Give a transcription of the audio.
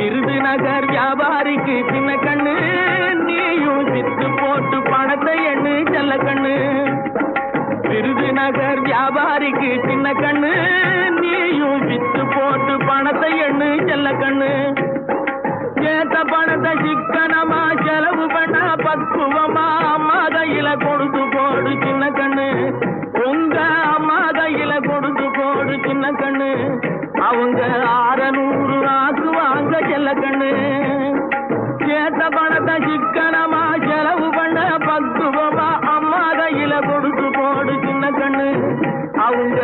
விருதுநகர் வியாபாரிக்கு சின்ன கண்ணு, நீயும் வித்து போட்டு பணத்தை எண்ணு செல்ல கண்ணு. விருதுநகர் வியாபாரிக்கு சின்ன கண்ணு, நீயும் வித்து போட்டு பணத்தை எண்ணு செல்ல கண்ணு. ஏத்த பணத்தை சிக்கனமா செலவு பண்ண பக்குவமா அம்மா கையில கொடுத்து போடு சின்ன கண்ணு. உங்க அம்மா கையில கொடுத்து போடு சின்ன கண்ணு. அவங்க 600 ஆக்குவாங்க செல்ல கண்ணு. ஏத்த பணத்தை சிக்கனமா செலவு பண்ண பக்குவமா அம்மா கையில கொடுத்து போடு சின்ன கண்ணு. அவங்க